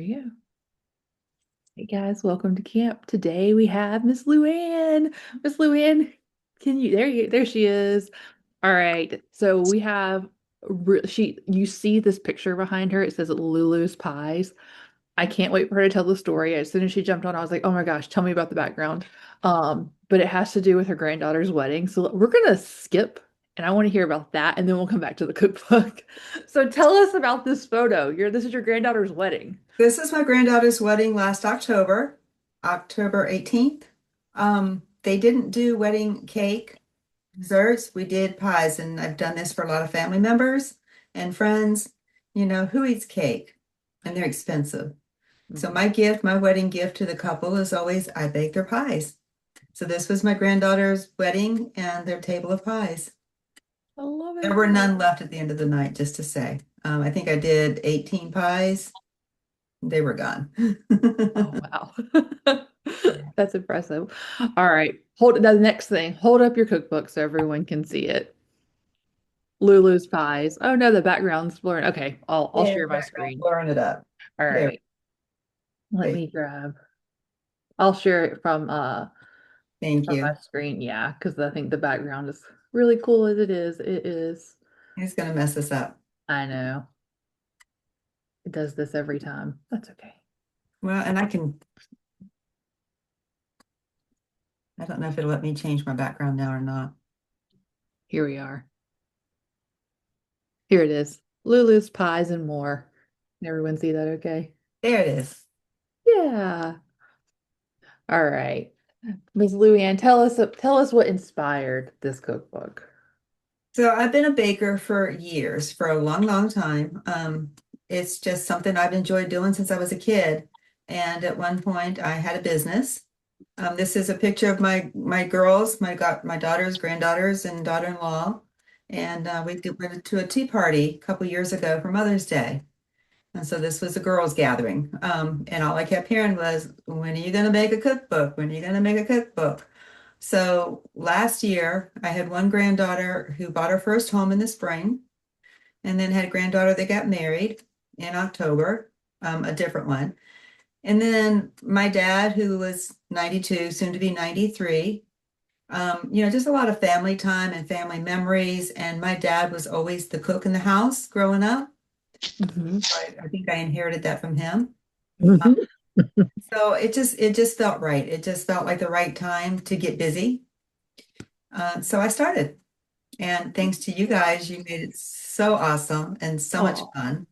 we go. Hey guys, welcome to camp. Today we have Miss LuAnn. Miss LuAnn, there she is. All right. So we have you see this picture behind her. It says Lulu's Pies. I can't wait for her to tell the story. As soon as she jumped on, I was like, "Oh my gosh, tell me about the background." But it has to do with her granddaughter's wedding. So we're gonna skip and I want to hear about that and then we'll come back to the cookbook. So tell us about this photo. This is your granddaughter's wedding. This is my granddaughter's wedding last October, October 18th. They didn't do wedding cake, desserts. We did pies, and I've done this for a lot of family members and friends. You know, who eats cake? And they're expensive. So Mhm. my gift, my wedding gift to the couple is always I bake their pies. So this was my granddaughter's wedding and their table of pies. I love There it. were none left at the end of the night, just to say. I think I did 18 pies. They were gone. Oh, wow. That's impressive. All right. Hold the next thing. Hold up your cookbook so everyone can see it. Lulu's pies. Oh no, the background's blurring. Okay, I'll Yeah, share my background screen. blurring it up. All There right. Let we go. me grab. I'll share it Thank from my you. screen, yeah, because I think the background is really cool as it is. It is. He's gonna mess us up. I know. It does this every time. That's okay. Well, and I don't know if it'll let me change my background now or not. Here we are. Here it is. Lulu's pies and more. Can everyone see that okay? There it is. Yeah. All right. Ms. LuAnn, tell us what inspired this cookbook. So I've been a baker for years, for a long, long time. It's just something I've enjoyed doing since I was a kid. And at one point, I had a business. This is a picture of my girls, my daughters, granddaughters, and daughter-in-law. And went to a tea party a couple years ago for Mother's Day. And so this was a girls' gathering. And all I kept hearing was, when are you going to make a cookbook? When are you going to make a cookbook? So last year, I had one granddaughter who bought her first home in the spring, and then had a granddaughter that got married in October, a different one. And then my dad, who was 92, soon to be 93, just a lot of family time and family memories. And my dad was always the cook in the house growing up. Hmm. I think I inherited that from him. Hmm. So it just felt right. It just felt like the right time to get busy. So I started. And thanks to you guys, you made it so awesome and so much Oh. fun.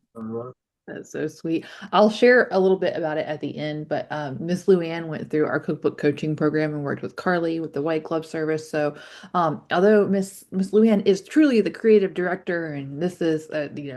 That's so sweet. I'll share a little bit about it at the end, but Miss LuAnn went through our cookbook coaching program and worked with Carly with the White Glove service. So, although Miss LuAnn is truly the creative director, and this is,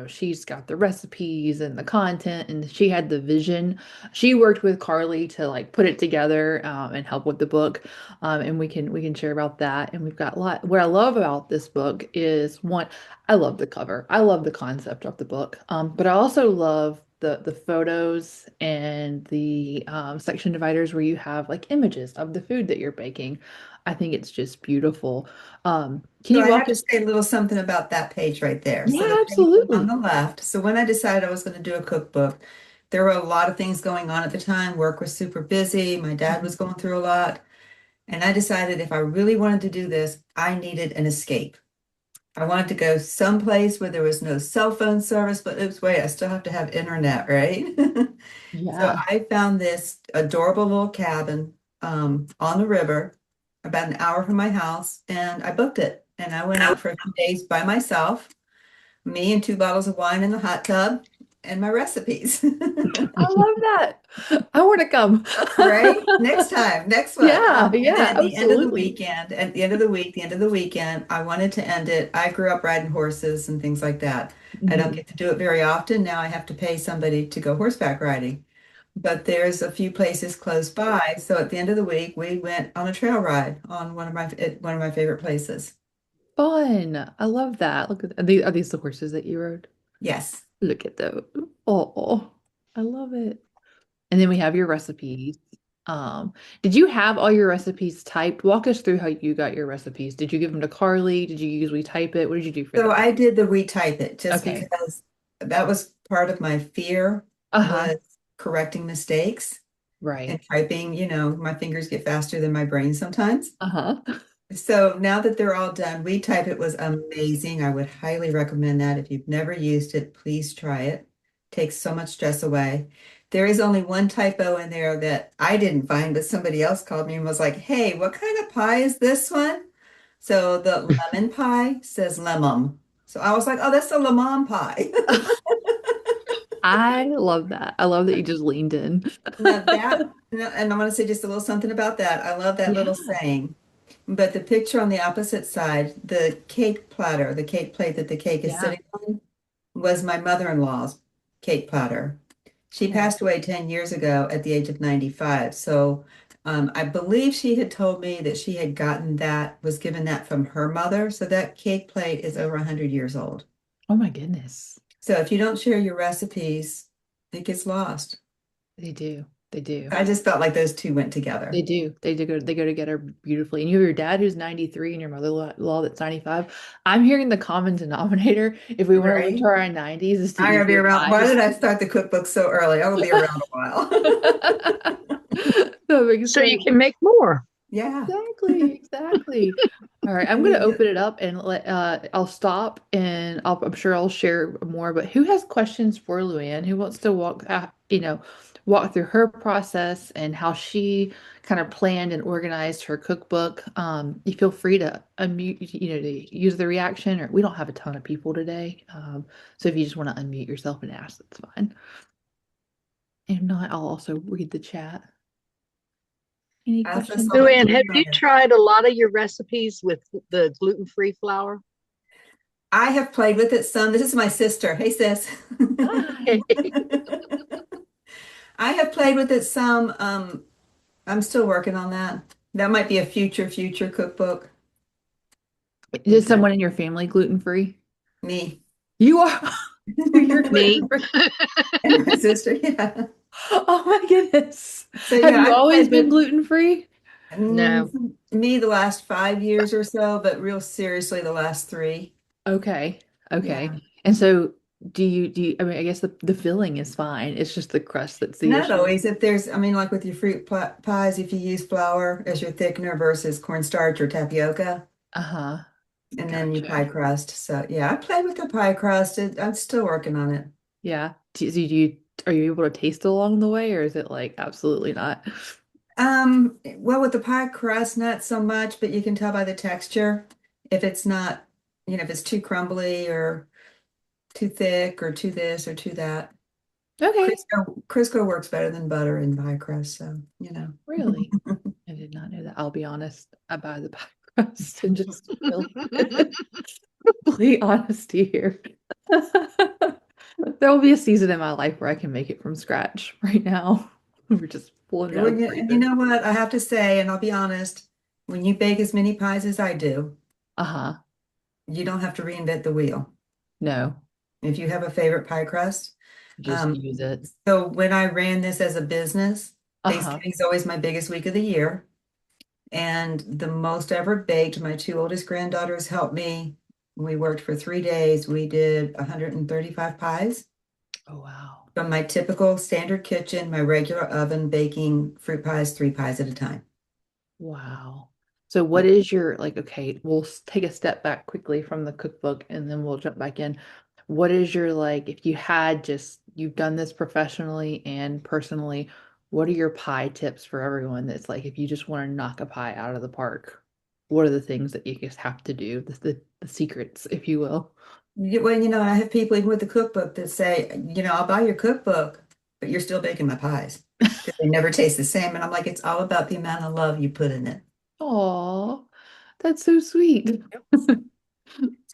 she's got the recipes and the content, and she had the vision. She worked with Carly to like put it together and help with the book, and we can share about that. And we've got a lot. What I love about this book is one. I love the cover. I love the concept of the book. But I also love the photos and the section dividers where you have like images of the food that you're baking. I think it's just beautiful. Can So you I walk have to us? say a little something about that page right there. So the Yeah, page on absolutely. the left. So when I decided I was going to do a cookbook, there were a lot of things going on at the time. Work was super busy. My dad was going through a lot. And I decided if I really wanted to do this, I needed an escape. I wanted to go someplace where there was no cell phone service, but oops, wait, I still have to have internet, right? So Yeah. I found this adorable little cabin on the river, about an hour from my house, and I booked it. And I went out for a few days by myself, me and two bottles of wine in the hot tub, and my recipes. I love that. I want to come. Right? Next time, next one. Yeah, And then yeah, at the end of the absolutely. weekend, at the end of the week, the end of the weekend, I wanted to end it. I grew up riding horses and things like that. I don't Mhm. get to do it very often. Now I have to pay somebody to go horseback riding. But there's a few places close by. So at the end of the week, we went on a trail ride on one of my favorite places. Fun. I love that. Look at are these the horses that you rode? Yes. Look at those. Oh, I love it. And then we have your recipes. Did you have all your recipes typed? Walk us through how you got your recipes. Did you give them to Carly? Did you usually type it? What did you do for So that? I did the retype it just Okay. because that was part of my fear Uh-huh. was correcting mistakes and Right. typing. My fingers get faster than my brain sometimes. Uh-huh. So now that they're all done, WeType, it was amazing. I would highly recommend that. If you've never used it, please try it. Takes so much stress away. There is only one typo in there that I didn't find, but somebody else called me and was like, "Hey, what kind of pie is this one?" So the lemon pie says lemon. So I was like, "Oh, that's a lemon pie." I love that. I love that you just leaned in. Now that, and I'm going to say just a little something about that. I love that little Yeah. saying. But the picture on the opposite side, the cake platter, the cake plate that the cake is Yeah. sitting on, was my mother-in-law's cake platter. She Oh, passed away 10 years ago at the age of 95. So I believe she had told me that she had was given that from her mother. So that cake plate is over 100 years old. oh my goodness. So if you don't share your recipes, it gets lost. They do. They do. I just felt like those two went They together. do. They go together beautifully. And you have your dad who's 93 and your mother-in-law that's 95. I'm hearing the common denominator if we want to live Right? to our 90s is to I eat gotta be your around. Why pies. did I start the cookbook so early? I will be around a while. That makes So you sense. can make more. Yeah. Exactly, exactly. All right, I'm And gonna you open get, it up and I'll stop and I'm sure I'll share more. But who has questions for LuAnn? Who wants to walk through her process and how she kind of planned and organized her cookbook? You feel free to unmute, to use the reaction, or we don't have a ton of people today. So if you just want to unmute yourself and ask, that's fine. If not, I'll also read the chat. Any I'll questions? let LuAnn, you have know you later. tried a lot of your recipes with the gluten-free flour? I have played with it some. This is my sister. Hey, sis. Hi. I have played with it some. I'm still working on that. That might be a future cookbook. Is someone in your family gluten free? Me You are. You're Me? gluten free. and my sister. Yeah. Oh my goodness. So Have yeah, you I've always played been with gluten free? No. me the last 5 years or so, but real seriously the last three. Okay. Yeah. Okay. And so I mean, I guess the filling is fine. It's just the crust that's the Not issue. always. If there's, I mean, like with your pies, if you use flour as your thickener versus cornstarch or tapioca, Uh-huh. and then you pie Gotcha. crust. So yeah, I played with the pie crust. I'm still working on it. Yeah. Are you able to taste along the way or is it like absolutely not? Well, with the pie crust, not so much, but you can tell by the texture if it's not, if it's too crumbly or too thick or too this or too that. Okay. Crisco works better than butter in pie crust, so. Really? I did not know that. I'll be honest. I buy the pie crust and just fill it. Complete honesty here. There will be a season in my life where I can make it from scratch. Right now, we're just pulling it out Well, of the yeah, and you freezer. know what? I have to say, and I'll be honest, when you bake as many pies as I do, Uh-huh. you don't have to reinvent the wheel. No, If you have a favorite pie crust. just Um, use it. so when I ran this as a business, Uh-huh. Thanksgiving is always my biggest week of the year. And the most I ever baked, my two oldest granddaughters helped me. We worked for 3 days. We did 135 pies Oh, wow. from my typical standard kitchen, my regular oven, baking fruit pies, 3 pies at a time. Wow. So what Yeah. is your like, okay, we'll take a step back quickly from the cookbook and then we'll jump back in. What is your like, if you had just you've done this professionally and personally, what are your pie tips for everyone that's like if you just want to knock a pie out of the park? What are the things that you just have to do? The secrets, if you will. Well, I have people even with the cookbook that say, I'll buy your cookbook, but you're still baking my pies because they never taste the same. And I'm like, it's all about the amount of love you put in it. Oh, that's so sweet. So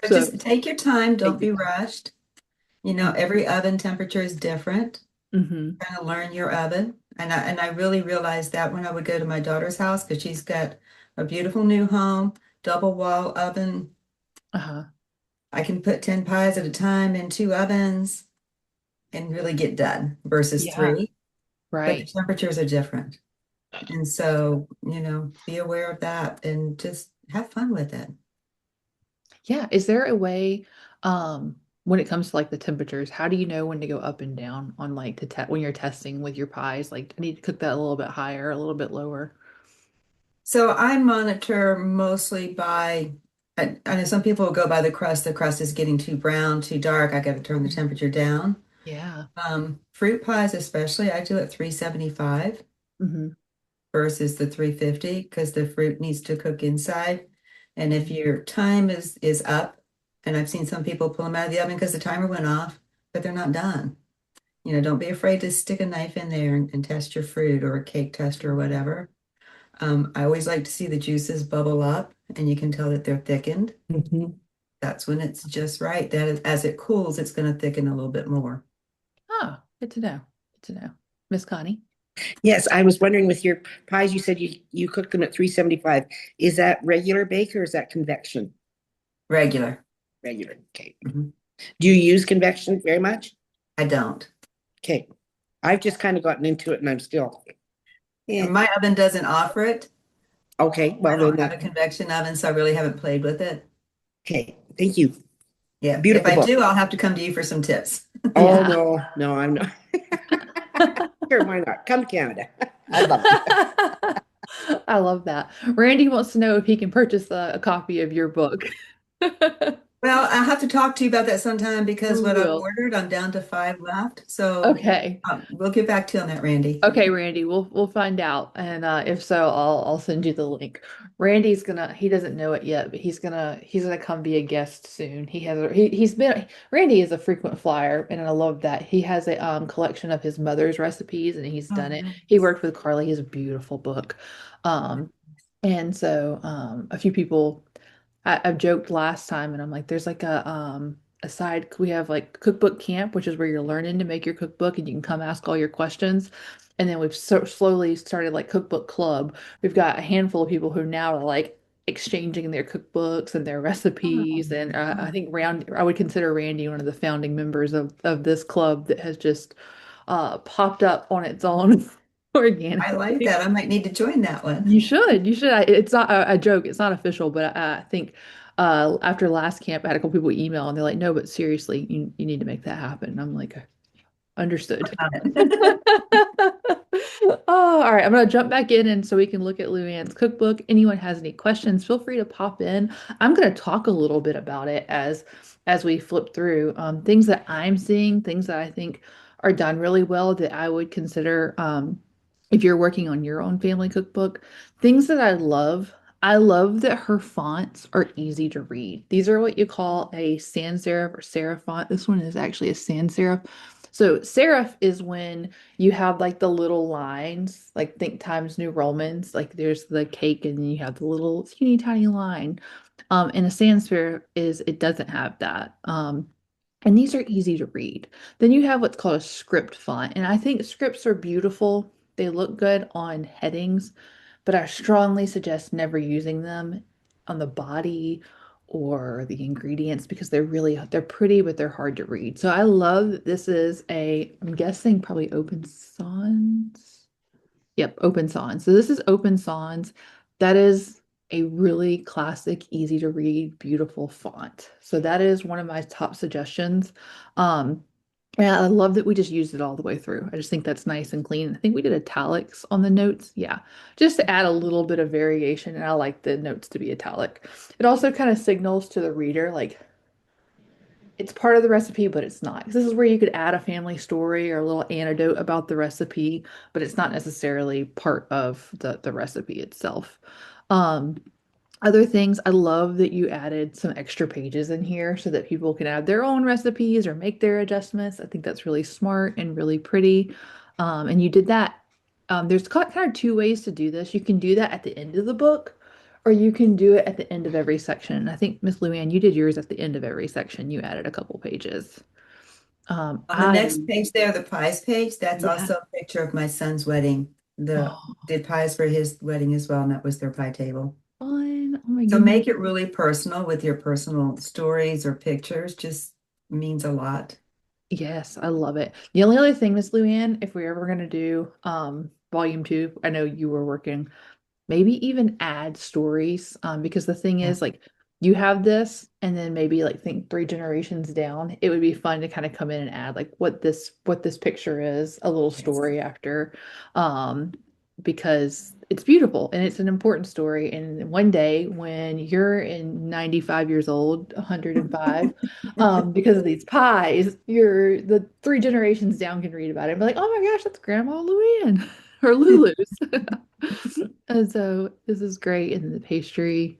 So just take your time, take don't your be time. rushed. Every oven temperature is different. Mm-hmm. Kind of learn your oven. And I really realized that when I would go to my daughter's house because she's got a beautiful new home, double wall oven. Uh-huh. I can put 10 pies at a time in two ovens and really get done versus Yeah, three. But the right. temperatures are different. And so, be aware of that and just have fun with it. Yeah. Is there a way? when it comes to like the temperatures, how do you know when to go up and down on like to te when you're testing with your pies? Like, I need to cook that a little bit higher, a little bit lower. So I monitor mostly by, I know some people will go by the crust. The crust is getting too brown, too dark. I got to turn the temperature down. Yeah. Fruit pies especially, I do at 375 Hmm. versus the 350 because the fruit needs to cook inside. And if Hmm. your time is up, and I've seen some people pull them out of the oven because the timer went off, but they're not done. Don't be afraid to stick a knife in there and test your fruit or a cake tester or whatever. I always like to see the juices bubble up and you can tell that they're thickened. Hmm. That's when it's just right. As it cools, it's going to thicken a little bit more. Oh, good to know. Good to know. Miss Connie. Yes, I was wondering with your pies, you said you cook them at 375. Is that regular bake or is that convection? Regular. Regular. Okay. Mhm. Do you use convection very much? I don't. Okay. I've just kind of gotten into it and I'm still. And Yeah. my oven doesn't offer it. Okay. I Well, then don't have a that. convection oven, so I really haven't played with it. Okay. Thank you. Yeah. If Beautiful I book. do, I'll have to come to you for some tips. Oh, Yeah. no, no, I'm not. Sure, why not? Come to Canada. I'd love to. I love that. Randy wants to know if he can purchase a copy of your book. Well, I'll have to talk to you about that sometime because We what I've will. ordered, I'm down to 5 left. So Okay. we'll get back to you on that, Randy. Okay, Randy, we'll find out. And if so, I'll send you the link. Randy's gonna he doesn't know it yet, but he's gonna come be a guest soon. He's been Randy is a frequent flyer and I love that. He has a collection of his mother's recipes and he's Oh, done it. He nice. worked with Carly. He has a beautiful book. And so a few people I've joked last time, and I'm like, there's like a side we have like cookbook camp, which is where you're learning to make your cookbook, and you can come ask all your questions. And then we've slowly started like cookbook club. We've got a handful of people who now are like exchanging their cookbooks and their Oh, recipes. And I oh, think I would consider Randy one of the founding members of this club that has just popped up on its own I like organically. that. I might need to join that one. You should. You should. It's not a joke. It's not official, but I think after last camp, I had a couple people email and they're like, "No, but seriously, you need to make that happen." And I'm like, "Understood." Got it. Oh, all right. I'm gonna jump back in and so we can look at LuAnn's cookbook. Anyone has any questions, feel free to pop in. I'm gonna talk a little bit about it as we flip through things that I'm seeing, things that I think are done really well that I would consider if you're working on your own family cookbook. Things that I love. I love that her fonts are easy to read. These are what you call a sans serif or serif font. This one is actually a sans serif. So serif is when you have like the little lines, like think Times New Romans, like there's the cake and then you have the little teeny tiny line. And a sans serif is it doesn't have that. And these are easy to read. Then you have what's called a script font. And I think scripts are beautiful. They look good on headings, but I strongly suggest never using them on the body or the ingredients because they're pretty, but they're hard to read. So I love that this is I'm guessing probably Open Sans. Yep, Open Sans. So this is Open Sans. That is a really classic, easy to read, beautiful font. So that is one of my top suggestions. Um, and I love that we just used it all the way through. I just think that's nice and clean. I think we did italics on the notes. Yeah, just to add a little bit of variation. And I like the notes to be italic. It also kind of signals to the reader, like it's part of the recipe, but it's not. 'Cause this is where you could add a family story or a little anecdote about the recipe, but it's not necessarily part of the recipe itself. Um, Other things, I love that you added some extra pages in here so that people can add their own recipes or make their adjustments. I think that's really smart and really pretty. And you did that. There's kind of two ways to do this. You can do that at the end of the book, or you can do it at the end of every section. And I think Miss LuAnn, you did yours at the end of every section. You added a couple pages. On the I next page there, the pies page, that's Yeah. also a picture of my son's wedding. The Oh, did pies for his wedding as well, and that was their pie table. fun. Oh my So goodness. make it really personal with your personal stories or pictures, just means a lot. Yes, I love it. The only other thing, Miss LuAnn, if we're ever gonna do volume two, I know you were working, maybe even add stories. Because the thing Yeah. is, like you have this and then maybe like think three generations down, it would be fun to kind of come in and add like what this picture is, a little Yes. story after. Um, because it's beautiful and it's an important story. And one day when you're in 95 years old, 105, because of these pies, you're the three generations down can read about it and be like, oh my gosh, that's Grandma LuAnn or Lulu's. And so this is great. And the pastry.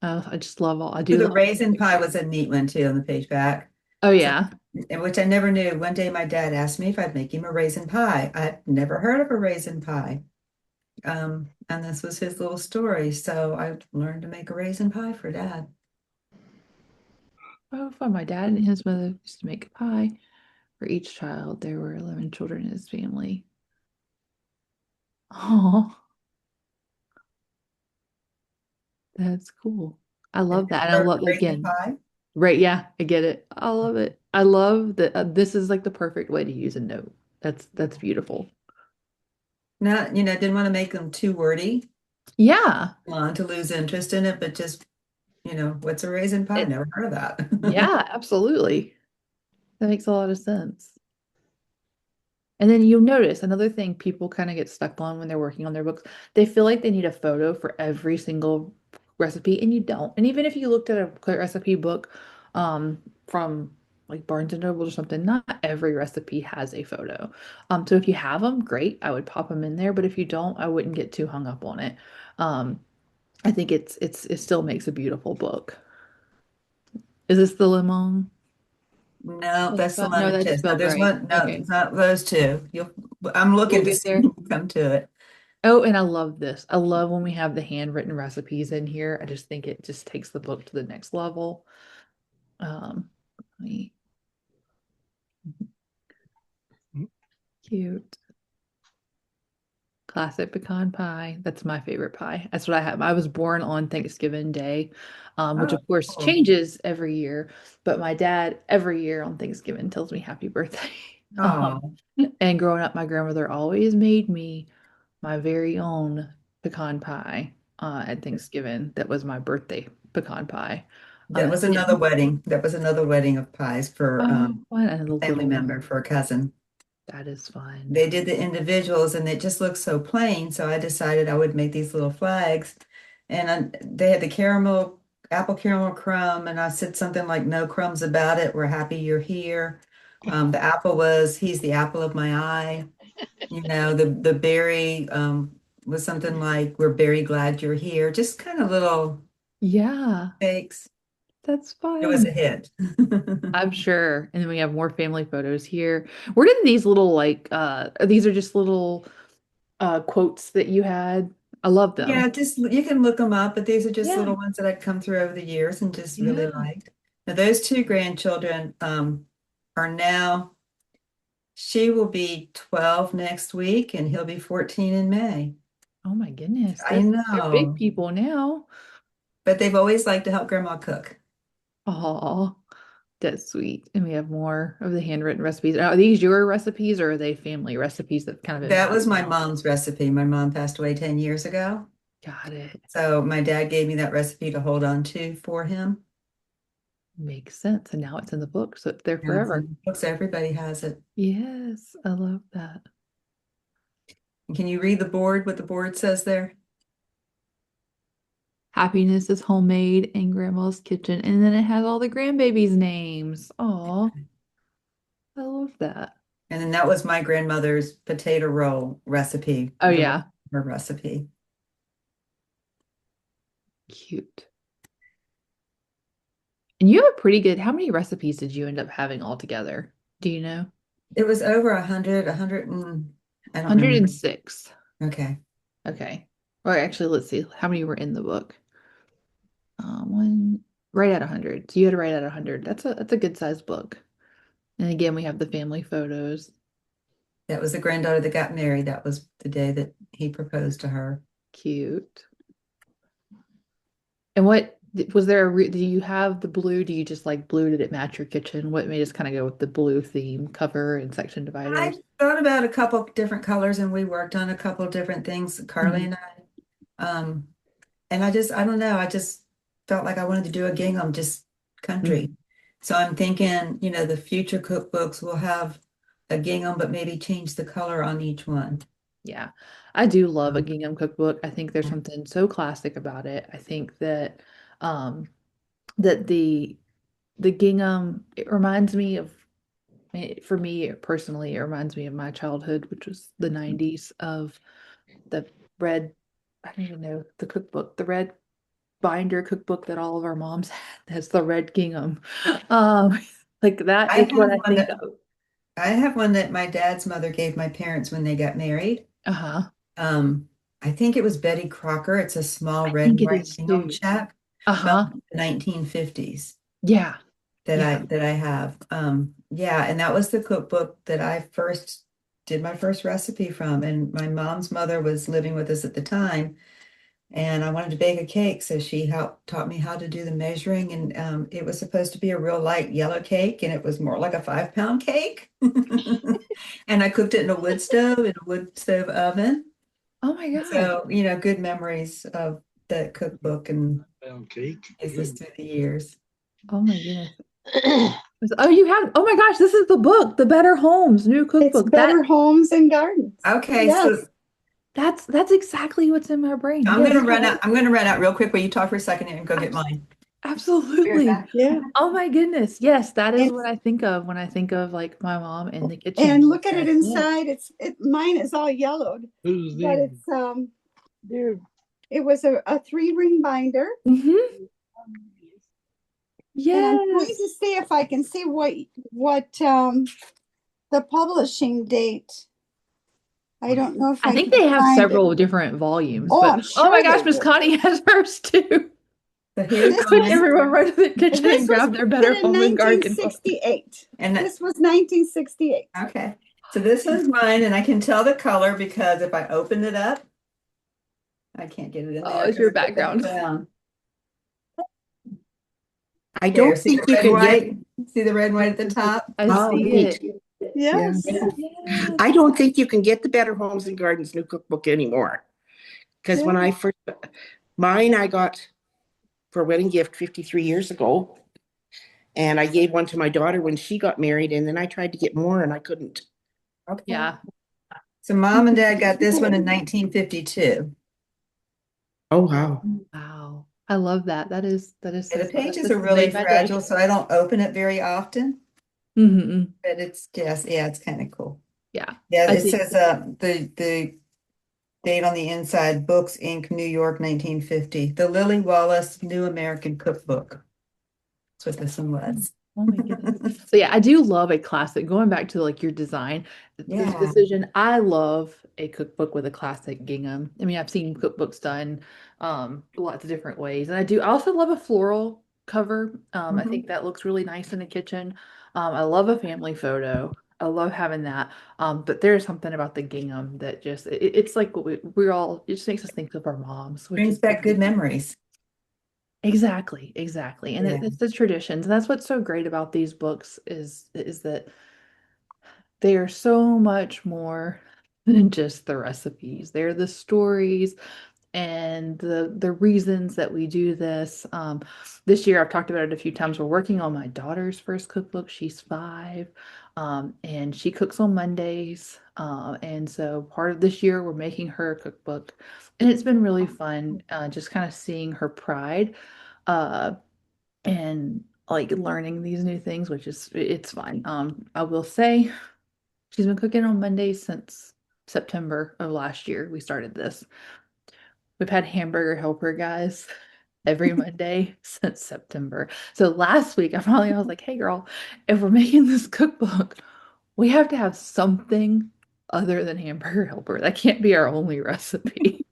I just love all. I So do the love the raisin pie picture. was a neat one too on the page back. Oh So, yeah. and which I never knew. One day my dad asked me if I'd make him a raisin pie. I'd never heard of a raisin pie. And this was his little story. So I learned to make a raisin pie for dad. Oh, fun. My dad and his mother used to make a pie for each child. There were 11 children in his family. Oh, that's cool. I Have love you that. And I ever heard of love, raisin again, pie? right. Yeah, I get it. I love it. I love that. This is like the perfect way to use a note. That's beautiful. Not, didn't want to make them too wordy, Yeah. to lose interest in it, but just, what's a raisin pie? It, Never heard of that. yeah, absolutely. That makes a lot of sense. And then you'll notice another thing people kind of get stuck on when they're working on their books. They feel like they need a photo for every single recipe, and you don't. And even if you looked at a recipe book from like Barnes and Noble or something, not every recipe has a photo. So if you have them, great. I would pop them in there. But if you don't, I wouldn't get too hung up on it. Um, I think it still makes a beautiful book. Is this the lemon? No, that's the No, lemon that's twist. No, spelled there's right. one. No, Okay. it's not those two. I'm We'll looking to get see when there. you come to it. Oh, and I love this. I love when we have the handwritten recipes in here. I just think it just takes the book to the next level. Let me- cute. Classic pecan pie. That's my favorite pie. That's what I have. I was born on Thanksgiving Day, which Oh, of course cool. changes every year. But my dad every year on Thanksgiving tells me happy birthday. Oh, And growing up, my grandmother always made me my very own pecan pie at Thanksgiving. That was my birthday pecan pie. that was Yeah. another wedding. That was another wedding of pies for Oh, fun. And a a family little member, one. for a cousin. That is fun. They did the individuals and it just looked so plain. So I decided I would make these little flags. And they had the caramel, apple caramel crumb. And I said something like, no crumbs about it. We're happy you're here. The apple was, he's the apple of my eye. The berry was something like, we're very glad you're here. Just kind of little Yeah, fakes. that's It was fun. a hit. I'm sure. And then we have more family photos here. Where did these little like these are just little quotes that you had? I love them. Yeah, just you can look them up, but these are just Yeah. little ones that I'd come through over the years and just really Yeah. liked. Now, those two grandchildren are now, she will be 12 next week and he'll be 14 in May. Oh my goodness. I They're big know, people now. but they've always liked to help grandma cook. Oh, that's sweet. And we have more of the handwritten recipes. Are these your recipes or are they family recipes that kind of been That was passed my down? mom's recipe. My mom passed away 10 years ago. Got it. So my dad gave me that recipe to hold on to for him. Makes sense. And now it's in the book, so it's there Now it's in forever. the books, everybody has it. Yes, I love that. Can you read the board, what the board says there? Happiness is homemade in Grandma's kitchen. And then it has all the grandbabies' names. Oh, I love that. And then that was my grandmother's potato roll recipe, Oh, the yeah. her recipe. Cute. And you have a pretty good, how many recipes did you end up having altogether? Do you know? It was over 100 and I don't remember. 106. Okay. Okay. Or actually, let's see. How many were in the book? One, right at 100. So you had to write at 100. That's a good sized book. And again, we have the family photos. That was the granddaughter that got married. That was the day that he proposed to her. Cute. And what was there do you have the blue? Do you just like blue? Did it match your kitchen? What made us kind of go with the blue theme cover and section I dividers? thought about a couple different colors and we worked on a couple different things, Carly Mhm. and I. Um, and I don't know, I just felt like I wanted to do a gingham, just country. So I'm thinking, the future cookbooks will have a gingham, but maybe change the color on each one. Yeah, I do love a gingham cookbook. I think there's something so classic about it. I think that um that the gingham, it reminds me of, for me personally, it reminds me of my childhood, which was the 90s, of the red, I don't even know, the cookbook, the red binder cookbook that all of our moms had. That's the red gingham. Um, like that I is what have I one think that of. I have one that my dad's mother gave my parents when they got married. Uh-huh. Um, I think it was Betty Crocker. It's a small I red think and it white is gingham too. check from Uh-huh. the 1950s Yeah. that Yeah. I have. Yeah, and that was the cookbook that I first did my first recipe from. And my mom's mother was living with us at the time, and I wanted to bake a cake, so she helped taught me how to do the measuring. And it was supposed to be a real light yellow cake, and it was more like a 5-pound cake. And I cooked it in a wood stove oven. Oh my gosh. So, good memories of that cookbook and Pound cake. is this through the years. Oh my goodness. Oh, you have, oh my gosh, this is the book, The Better Homes new It's cookbook. Better Homes and Gardens. Okay, Yes. so That's exactly what's in my brain. Yes. I'm gonna run out real quick. Will you talk for a second and go get mine? Be right Absolutely. back. Yeah. Oh my goodness. Yes, that is And what I think of when I think of like my mom in the and kitchen. look at it Yeah. inside. Mine is all yellowed, Who's but the? it was a 3-ring binder. Mm-hmm. And I'm trying Yes. to see if I can see what the publishing date. I don't know if I I think can they have find it. several different volumes, Oh, but I'm oh my sure gosh, they Miss do. Connie has hers too. So here's This Quick, was mine. everyone run to the kitchen and this was grab their Better printed in Home and Garden book. 1968. And This was 1968. okay. So this one's mine, and I can tell the color because if I open it up, I can't get it in Oh, there it's because your I put that background. down. I There, don't see the think you red, can get, white? See the red, and white at the top? I oh, see neat. it. Yeah. Yes. Yes. I don't think you can get the Better Homes and Gardens new cookbook anymore. Because when Yeah. I first, mine I got for a wedding gift 53 years ago. And I gave one to my daughter when she got married. And then I tried to get more and I couldn't. Okay. Yeah. So mom and dad got this one in 1952. Oh, wow. Wow. I love that. That is And so the fun. pages This are has really made my day. fragile, so I don't open it very often. Mm-hmm. But it's just, yeah, it's kind of cool. Yeah. Yeah, I it think says the date on the inside, Books Inc., New York, 1950. The Lily Wallace New American Cookbook. That's what this one was. oh my goodness. So yeah, I do love a classic. Going back to like your design, this Yeah. decision, I love a cookbook with a classic gingham. I mean, I've seen cookbooks done lots of different ways. And I also love a floral cover. I Mhm. think that looks really nice in the kitchen. I love a family photo. I love having that. But there's something about the gingham that just it's like we're all, it just makes us think of our moms, which Brings is back good memories. exactly, exactly. And Yeah. it's the traditions. And that's what's so great about these books is that they are so much more than just the recipes. They're the stories and the reasons that we do this. This year I've talked about it a few times. We're working on my daughter's first cookbook. She's 5, and she cooks on Mondays. And so part of this year we're making her a cookbook, and it's been really fun, just kind of seeing her pride, uh, and like learning these new things, which is it's fun. I will say she's been cooking on Mondays since September of last year. We started this. We've had hamburger helper guys every Monday since September. So last week, I was like, hey, girl, if we're making this cookbook, we have to have something other than hamburger helper. That can't be our only recipe.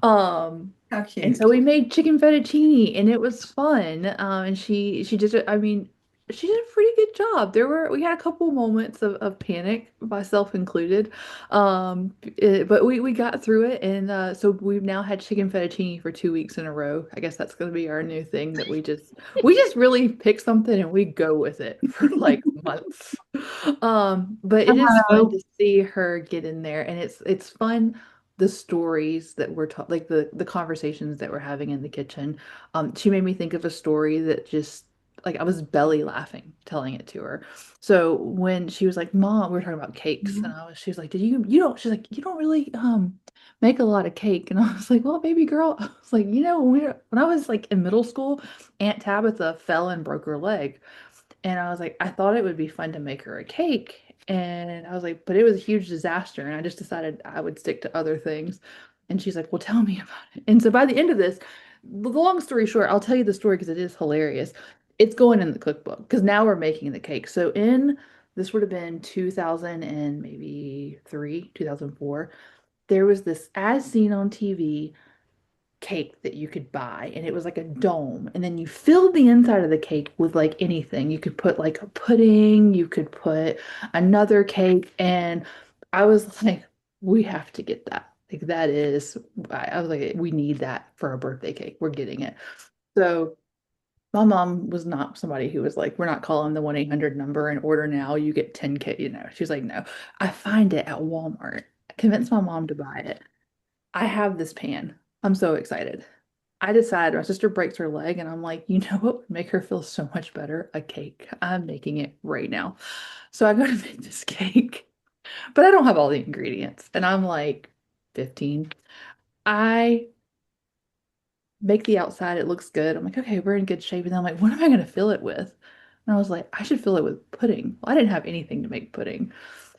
Um, How and cute. so we made chicken fettuccine and it was fun. And she did it, I mean, she did a pretty good job. We had a couple moments of panic, myself included. But we got through it, and so we've now had chicken fettuccine for 2 weeks in a row. I guess that's gonna be our new thing that we just really pick something and we go with it for like months. But it is fun Hello. to see her get in there, and it's fun the stories that we're taught, like the conversations that we're having in the kitchen. She made me think of a story that just like I was belly laughing telling it to her. So when she was like, "Mom," we were talking about cakes, and she was like, "Did you don't?" She's like, "You don't really make a lot of cake," and I was like, "Well, baby girl," I was like, when I was like in middle school, Aunt Tabitha fell and broke her leg. And I was like, I thought it would be fun to make her a cake. And I was like, but it was a huge disaster. And I just decided I would stick to other things. And she's like, well, tell me about it. And so by the end of this, the long story short, I'll tell you the story because it is hilarious. It's going in the cookbook because now we're making the cake. So in this would have been 2000 and maybe 2004. There was this as seen on TV cake that you could buy, and it was like a dome, and then you filled the inside of the cake with like anything. You could put like a pudding, you could put another cake, and I was like, we have to get that. Like that is, I was like, we need that for a birthday cake. We're getting it. So my mom was not somebody who was like, we're not calling the 1-800 number and order now, you get 10K, She's like, no, I find it at Walmart. I convinced my mom to buy it. I have this pan. I'm so excited. I decided my sister breaks her leg, and I'm like, you know what would make her feel so much better? A cake. I'm making it right now. So I go to make this cake, but I don't have all the ingredients. And I'm like 15. I make the outside, it looks good. I'm like, okay, we're in good shape. And then I'm like, what am I going to fill it with? And I was like, I should fill it with pudding. Well, I didn't have anything to make pudding.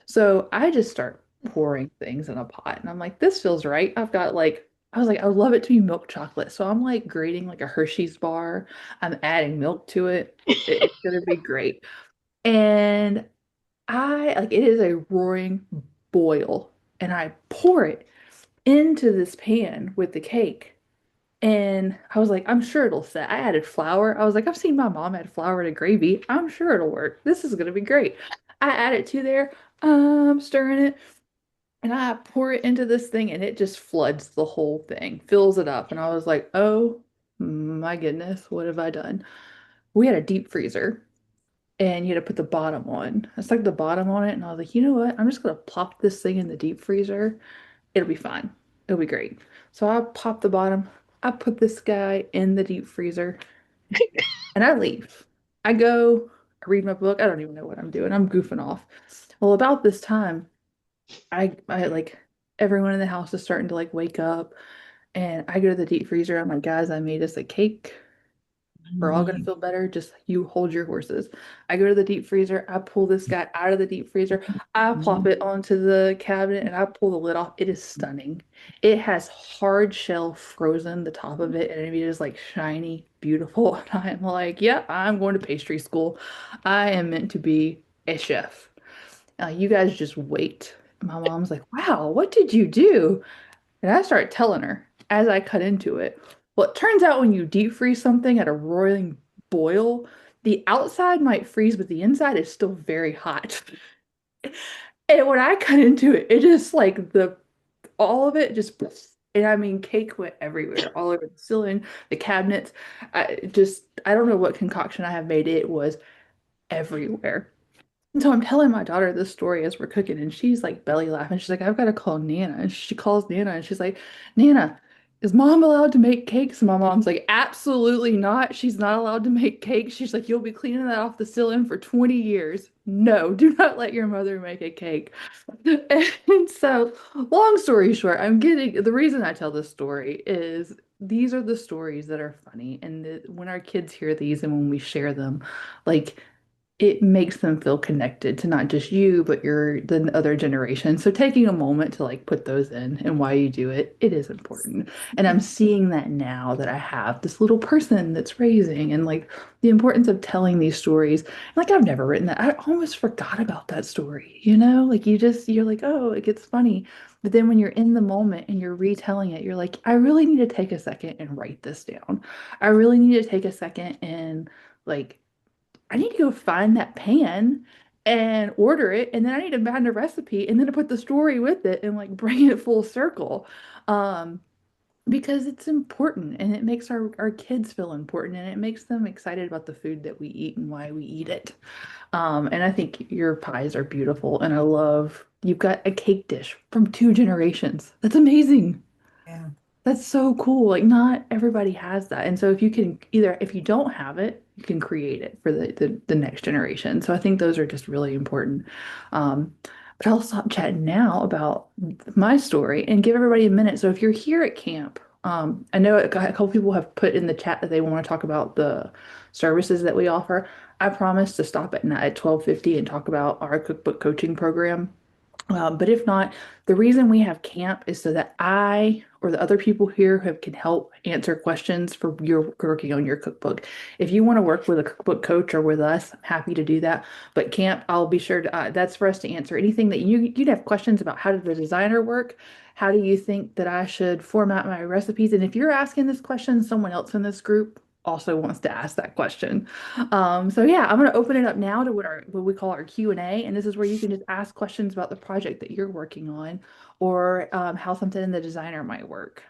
So I just start pouring things in a pot. And I'm like, this feels right. I was like, I would love it to be milk chocolate. So I'm like grating like a Hershey's bar. I'm adding milk to it. It's gonna be great. And it is a roaring boil. And I pour it into this pan with the cake. And I was like, I'm sure it'll set. I added flour. I was like, I've seen my mom add flour to gravy. I'm sure it'll work. This is gonna be great. I add it to there. Stirring it. And I pour it into this thing and it just floods the whole thing, fills it up. And I was like, oh my goodness, what have I done? We had a deep freezer and you had to put the bottom on. I stuck the bottom on it and I was like, you know what? I'm just gonna plop this thing in the deep freezer. It'll be fine. It'll be great. So I pop the bottom. I put this guy in the deep freezer and I leave. I go, I read my book. I don't even know what I'm doing. I'm goofing off. Well, about this time, I like everyone in the house is starting to like wake up and I go to the deep freezer. I'm like, guys, I made us a cake. We're all gonna feel better. Just you hold your horses. I go to the deep freezer. I pull this guy out of the deep freezer. I plop it onto the cabinet and I pull the lid off. It is stunning. It has hard shell frozen the top of it, and it is like shiny, beautiful. And I'm like, yep, I'm going to pastry school. I am meant to be a chef. You guys just wait. My mom's like, wow, what did you do? And I start telling her as I cut into it. Well, it turns out when you deep freeze something at a roiling boil, the outside might freeze, but the inside is still very hot. And when I cut into it, it just like all of it just, and I mean, cake went everywhere, all over the ceiling, the cabinets. I don't know what concoction I have made. It was everywhere. And so I'm telling my daughter this story as we're cooking, and she's like belly laughing. She's like, I've got to call Nana. And she calls Nana, and she's like, Nana, is mom allowed to make cakes? And my mom's like, absolutely not. She's not allowed to make cakes. She's like, you'll be cleaning that off the ceiling for 20 years. No, do not let your mother make a cake. And so, long story short, the reason I tell this story is these are the stories that are funny. And when our kids hear these and when we share them, like, it makes them feel connected to not just you, but the other generation. So taking a moment to like put those in and why you do it, it is important. And I'm seeing that now that I have this little person that's raising and like the importance of telling these stories. Like I've never written that. I almost forgot about that story, Like you're like, oh, it gets funny. But then when you're in the moment and you're retelling it, you're like, I really need to take a second and write this down. I really need to take a second and like I need to go find that pan and order it, and then I need to find a recipe and then to put the story with it and like bring it full circle. Um, Because it's important and it makes our kids feel important and it makes them excited about the food that we eat and why we eat it. And I think your pies are beautiful and I love you've got a cake dish from 2 generations. That's amazing. Yeah. That's so cool. Like not everybody has that. And so if you can either if you don't have it, you can create it for the next generation. So I think those are just really important. Um, but I'll stop chatting now about my story and give everybody a minute. So if you're here at camp, I know a couple people have put in the chat that they want to talk about the services that we offer. I promise to stop at 12:50 and talk about our cookbook coaching program. But if not, the reason we have camp is so that I or the other people here who can help answer questions for your working on your cookbook. If you want to work with a cookbook coach or with us, I'm happy to do that. But camp, I'll be sure to, that's for us to answer anything that you'd have questions about. How did the designer work? How do you think that I should format my recipes? And if you're asking this question, someone else in this group also wants to ask that question. So yeah, I'm going to open it up now to what we call our Q&A, and this is where you can just ask questions about the project that you're working on, or how something in the designer might work.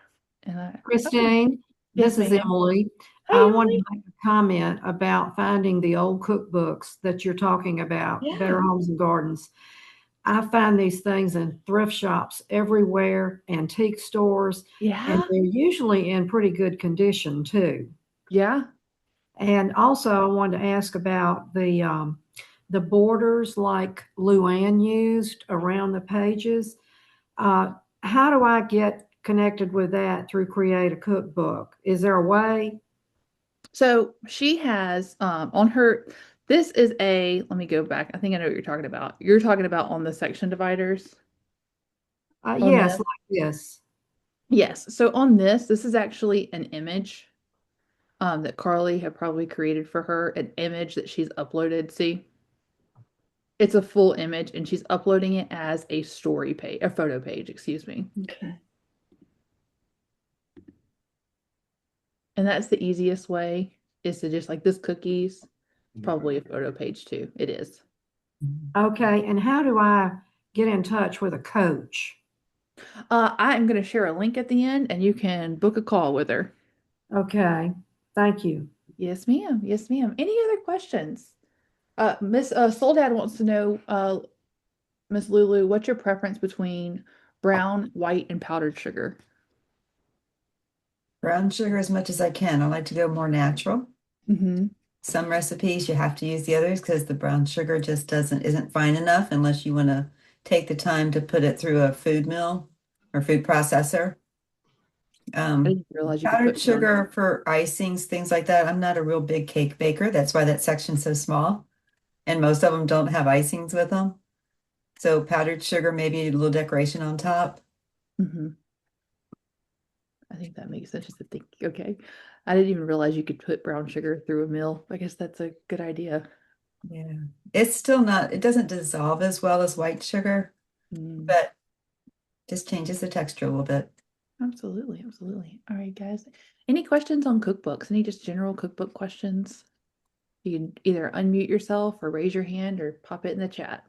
And Christine, yes, this is ma'am. Emily. Hey, I wanted Emily. to make a comment about finding the old cookbooks that you're talking about, Yeah, Better Homes and Gardens. I find these things in thrift shops everywhere, antique stores, and yeah, they're usually in pretty good condition too. yeah. And also, I wanted to ask about the borders like LuAnn used around the pages. Uh, how do I get connected with that through Create a Cookbook? Is there a way? So she has on her. This is a. Let me go back. I think I know what you're talking about. You're talking about on the section dividers on Yes, this. like this. Yes. So on this is actually an image that Carly had probably created for her, an image that she's uploaded. See, it's a full image and she's uploading it as a story page, a photo page, excuse me. Okay. And that's the easiest way is to just like this cookies, probably a photo page too. It is. Okay, and how do I get in touch with a coach? I am going to share a link at the end and you can book a call with her. Okay, thank you. Yes, ma'am. Yes, ma'am. Any other questions? Miss Soledad wants to know, Miss Lulu, what's your preference between brown, white, and powdered sugar? Brown sugar as much as I can. I like to go more natural. Mm-hmm. Some recipes you have to use the others because the brown sugar just isn't fine enough unless you want to take the time to put it through a food mill or food processor. I didn't realize you could Powdered put brown. sugar for icings, things like that. I'm not a real big cake baker. That's why that section's so small. And most of them don't have icings with them. So powdered sugar, maybe a little decoration on top. Mm-hmm. I think that makes sense just to think, okay. I didn't even realize you could put brown sugar through a mill. I guess that's a good idea. Yeah. It's still not, it doesn't dissolve as well as white sugar, Mm, but just changes the texture a little bit. absolutely, absolutely. All right, guys. Any questions on cookbooks? Any just general cookbook questions? You can either unmute yourself or raise your hand or pop it in the chat.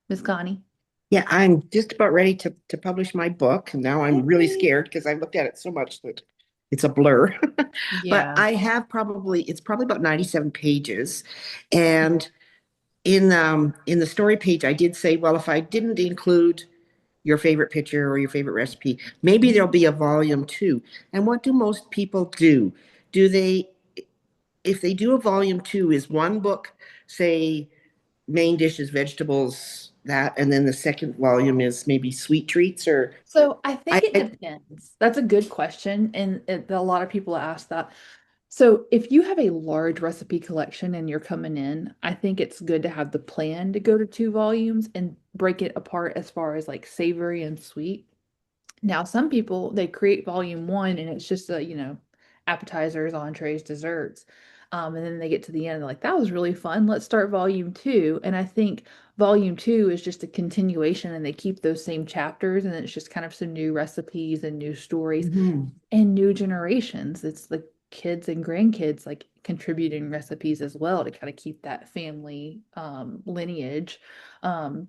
Miss Connie. Yeah, I'm just about ready to publish my book. Now I'm really Yay. scared because I've looked at it so much that it's a blur. But Yeah. I have it's probably about 97 pages. And in the story page, I did say, well, if I didn't include your favorite picture or your favorite recipe, maybe there'll be a volume 2. And what do most people do? Do they, if they do a volume 2, is one book, say, main dishes, vegetables, that, and then the second volume is maybe sweet treats or So I think it I depends. That's a good question, and a lot of people ask that. So if you have a large recipe collection and you're coming in, I think it's good to have the plan to go to 2 volumes and break it apart as far as like savory and sweet. Now, some people they create volume 1 and it's just appetizers, entrees, desserts. And then they get to the end, they're like, that was really fun. Let's start volume 2. And I think volume 2 is just a continuation and they keep those same chapters and it's just kind of some new recipes and new stories Mhm. and new generations. It's the kids and grandkids like contributing recipes as well to kind of keep that family lineage. Um,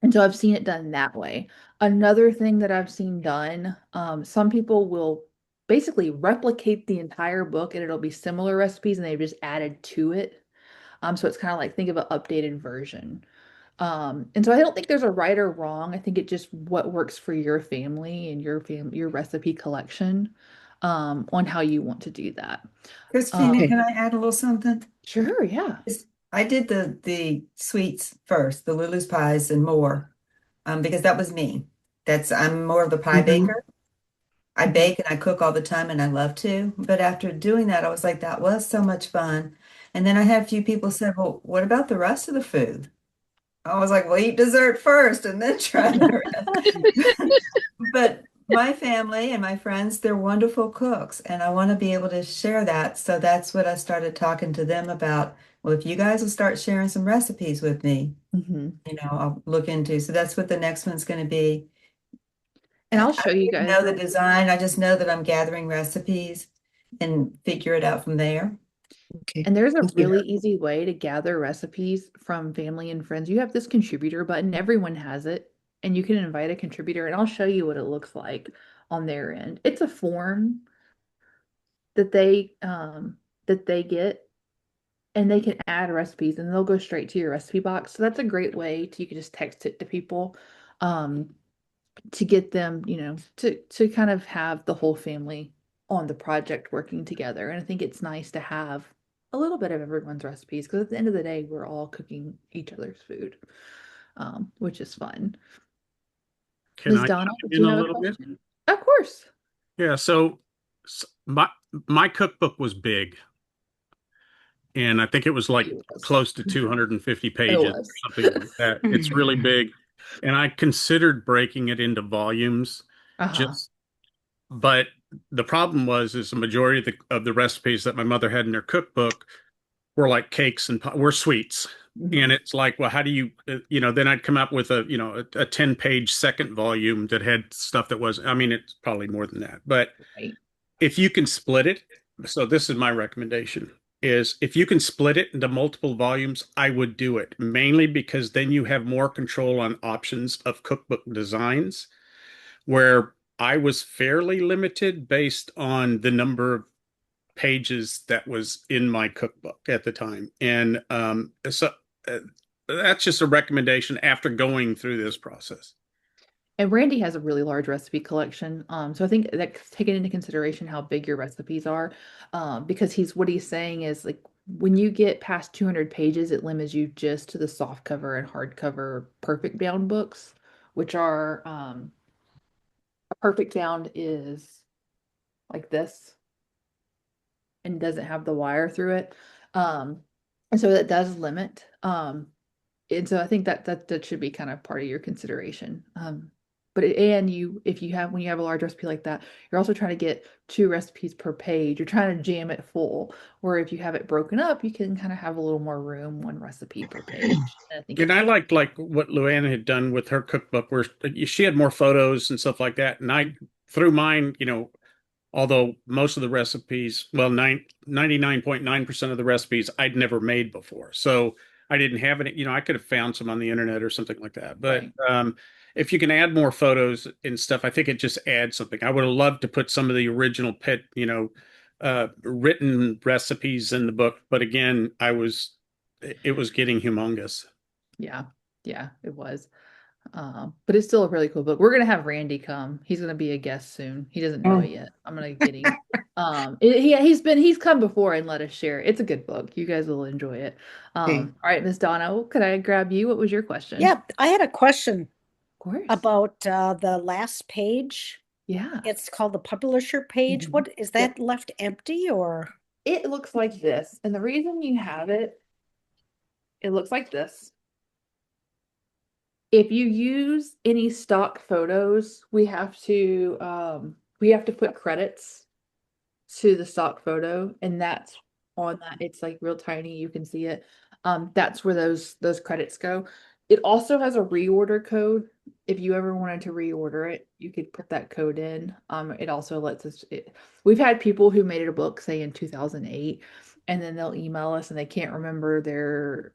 and so I've seen it done that way. Another thing that I've seen done, some people will basically replicate the entire book and it'll be similar recipes and they've just added to it. So it's kind of like think of an updated version. And so I don't think there's a right or wrong. I think it just what works for your family and your recipe collection, on how you want to do that. Christina, Um, Okay. can I add a little something? sure, yeah. I did the sweets first, the Lulu's pies and more, because that was me. I'm more of the pie Mhm. baker. I Mhm. bake and I cook all the time and I love to. But after doing that, I was like, that was so much fun. And then I had a few people say, well, what about the rest of the food? I was like, well, eat dessert first and then try the rest. But my family and my friends, they're wonderful cooks, and I want to be able to share that. So that's what I started talking to them about. Well, if you guys will start sharing some recipes with me, Mhm. I'll look into. So that's what the next one's going to be. And I I'll show don't you even guys. know the design. I just know that I'm gathering recipes and figure it out from there. Okay. And there's a Thank you. really easy way to gather recipes from family and friends. You have this contributor button, everyone has it, and you can invite a contributor, and I'll show you what it looks like on their end. It's a form that they get, and they can add recipes, and they'll go straight to your recipe box. So that's a great way to you can just text it to people, um, to get them, to kind of have the whole family on the project working together. And I think it's nice to have a little bit of everyone's recipes because at the end of the day, we're all cooking each other's food, which is fun. Can Ms. I Donna, chime did in you a have a little bit? question? Of course. Yeah, so my cookbook was big, and I think it was like It was. close to 250 It pages or was. something like that. It's really big, and I considered breaking it into volumes, Uh-huh. just but the problem was is the majority of the recipes that my mother had in her cookbook were like cakes and were sweets. And Mhm. it's like, well, how do you, then I'd come up with a 10-page second volume that had stuff that was, I mean, it's probably more than that. But Right. if you can split it, so this is my recommendation, is if you can split it into multiple volumes, I would do it, mainly because then you have more control on options of cookbook designs, where I was fairly limited based on the number of pages that was in my cookbook at the time. And so uh, that's just a recommendation after going through this process. And Randy has a really large recipe collection. So I think that's taken into consideration how big your recipes are. Because what he's saying is like when you get past 200 pages, it limits you just to the soft cover and hardcover perfect bound books, which are a perfect bound is like this and doesn't have the wire through it. Um, and so that does limit. And so I think that should be kind of part of your consideration. And if you have when you have a large recipe like that, you're also trying to get two recipes per page. You're trying to jam it full. Or if you have it broken up, you can kind of have a little more room, one recipe per page. And I think And it's I liked like what LuAnn had done with her cookbook, where she had more photos and stuff like that. And I through mine, although most of the recipes, well, 99.9% of the recipes I'd never made before. So I didn't have any, I could have found some on the internet or something like that. But right. if you can add more photos and stuff, I think it just adds something. I would have loved to put some of the original written recipes in the book. But again, it was getting humongous. Yeah. Yeah, it was. But it's still a really cool book. We're gonna have Randy come. He's gonna be a guest soon. He doesn't know it Oh, yet. I'm gonna get him. He's come before and let us share. It's a good book. You guys will enjoy it. okay. All right, Miss Donna, could I grab you? What was your question? Yeah, I had a question Of course. about the last page. Yeah. It's called the publisher page. Mhm. What is Yep. that left empty or? It looks like this, and the reason you have it, it looks like this. If you use any stock photos, we have to put credits to the stock photo, and that's on that. It's like real tiny, you can see it. That's where those credits go. It also has a reorder code. If you ever wanted to reorder it, you could put that code in. It also lets us we've had people who made it a book, say in 2008, and then they'll email us and they can't remember their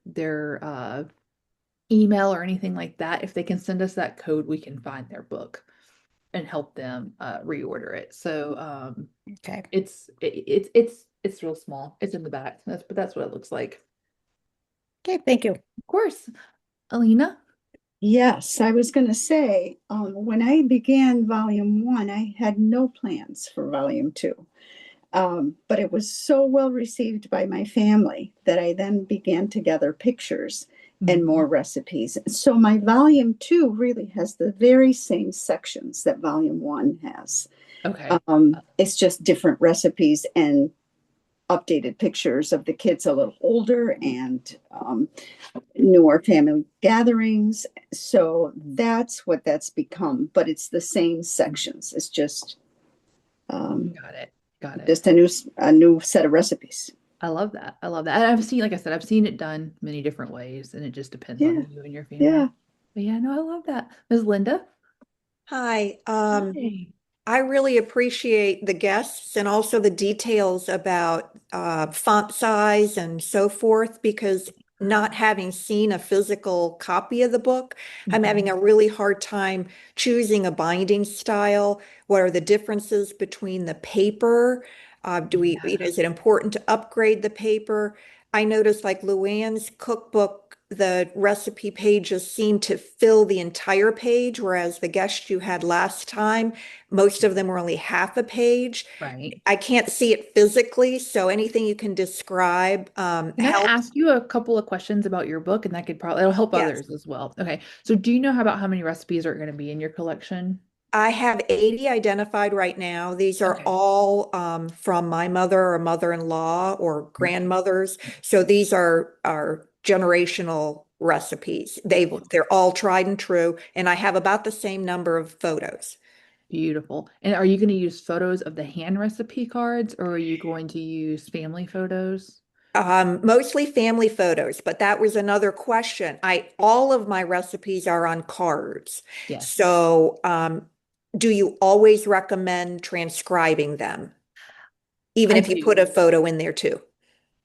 email or anything like that. If they can send us that code, we can find their book. and help them reorder it. So Okay. it's real small. It's in the back. That's what it looks like. Okay, thank you. Of course. Alina? Yes, I was going to say, when I began volume one, I had no plans for volume two. But it was so well received by my family that I then began to gather pictures and Mhm. more recipes. So my volume two really has the very same sections that volume one has. Okay. It's just different recipes and updated pictures of the kids a little older and newer family gatherings. So that's what that's become, but it's the same sections. It's um, Got it. Got it. just a new set of recipes. I love that. I love that. And I've seen, like I said, I've seen it done many different ways, and it just depends Yeah, on you and your family. yeah. But yeah, no, I love that. Ms. Linda? Hi, Hi. I really appreciate the guests and also the details about font size and so forth, because not having seen a physical copy of the book, I'm having Mhm. a really hard time choosing a binding style. What are the differences between the paper? Yeah. Is it important to upgrade the paper? I noticed like LuAnn's cookbook, the recipe pages seem to fill the entire page, whereas the guest you had last time, most of them were only half a page. Right. I can't see it physically, so anything you can describe Can I helps. ask you a couple of questions about your book? And that could probably, it'll help Yes. others as well. Okay. So do you know about how many recipes are going to be in your collection? I have 80 identified right now. These are Okay. all from my mother or mother-in-law or grandmothers. So these are generational recipes. They're all tried and true, and I have about the same number of photos. Beautiful. And are you going to use photos of the hand recipe cards or are you going to use family photos? Mostly family photos, but that was another question. All of my recipes are on cards. Yes, So, do you always recommend transcribing them, even I if you put do. a photo in there too?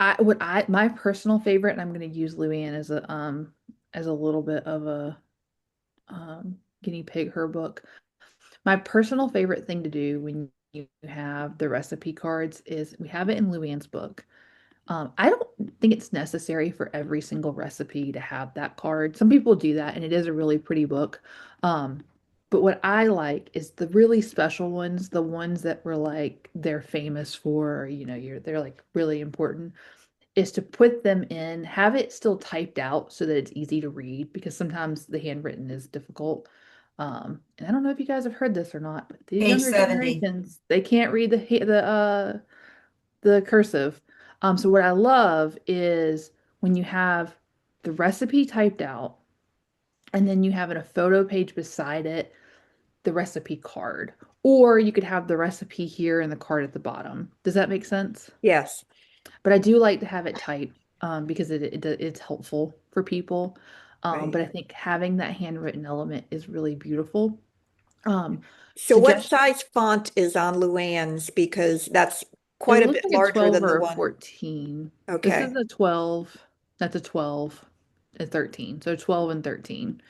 My personal favorite, and I'm going to use LuAnn as a little bit of a guinea pig, her book. My personal favorite thing to do when you have the recipe cards is we have it in LuAnn's book. I don't think it's necessary for every single recipe to have that card. Some people do that, and it is a really pretty book. Um, but what I like is the really special ones, the ones that were like they're famous for, they're like really important, is to put them in, have it still typed out so that it's easy to read because sometimes the handwritten is difficult. And I don't know if you guys have heard this or not, but these Page younger 70. generations, they can't read the cursive. So what I love is when you have the recipe typed out and then you have in a photo page beside it the recipe card. Or you could have the recipe here and the card at the bottom. Does that make sense? Yes. But I do like to have it typed because it's helpful for people. But Right. I think having that handwritten element is really beautiful. So what Suggestion. size font is on Luann's? Because that's It quite a looks bit like a larger 12 than the or a one. 14. This is Okay. a 12. That's a 12 and 13. So 12 and 13.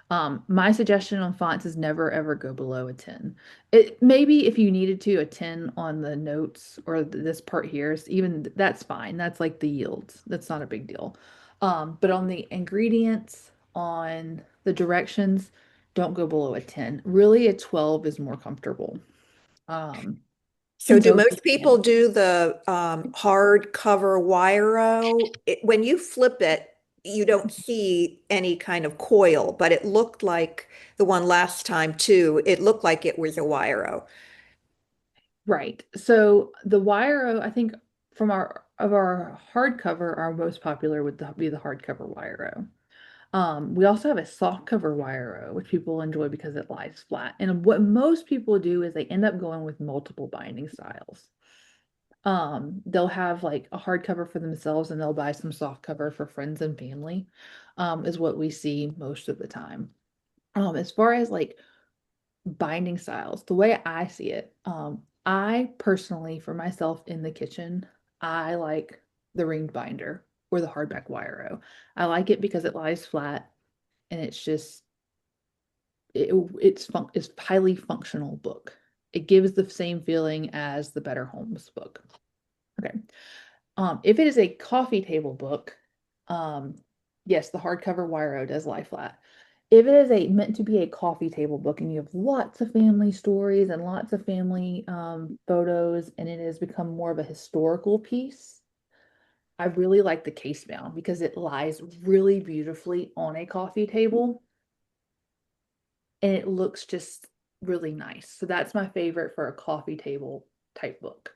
My suggestion on fonts is never ever go below a 10. It maybe if you needed to a 10 on the notes or this part here, even that's fine. That's like the yields. That's not a big deal. But on the ingredients, on the directions, don't go below a 10. Really, a 12 is more comfortable. Um, So and do so is most the people do the hardcover wire-o? When you flip it, you don't see any kind of coil, but it looked like the one last time too. It looked like it was a wire-o. Right. So the wire, I think from our hardcover, our most popular would be the hardcover wire. We also have a soft cover wire, which people enjoy because it lies flat. And what most people do is they end up going with multiple binding styles. They'll have like a hardcover for themselves and they'll buy some soft cover for friends and family, is what we see most of the time. As far as like binding styles, the way I see it, I personally, for myself in the kitchen, I like the ringed binder or the hardback wire. I like it because it lies flat and it's just it's highly functional book. It gives the same feeling as the Better Homes book. Okay. If it is a coffee table book, yes, the hardcover Wiro does lie flat. If it is meant to be a coffee table book and you have lots of family stories and lots of family photos, and it has become more of a historical piece, I really like the case bound because it lies really beautifully on a coffee table and it looks just really nice. So that's my favorite for a coffee table type book.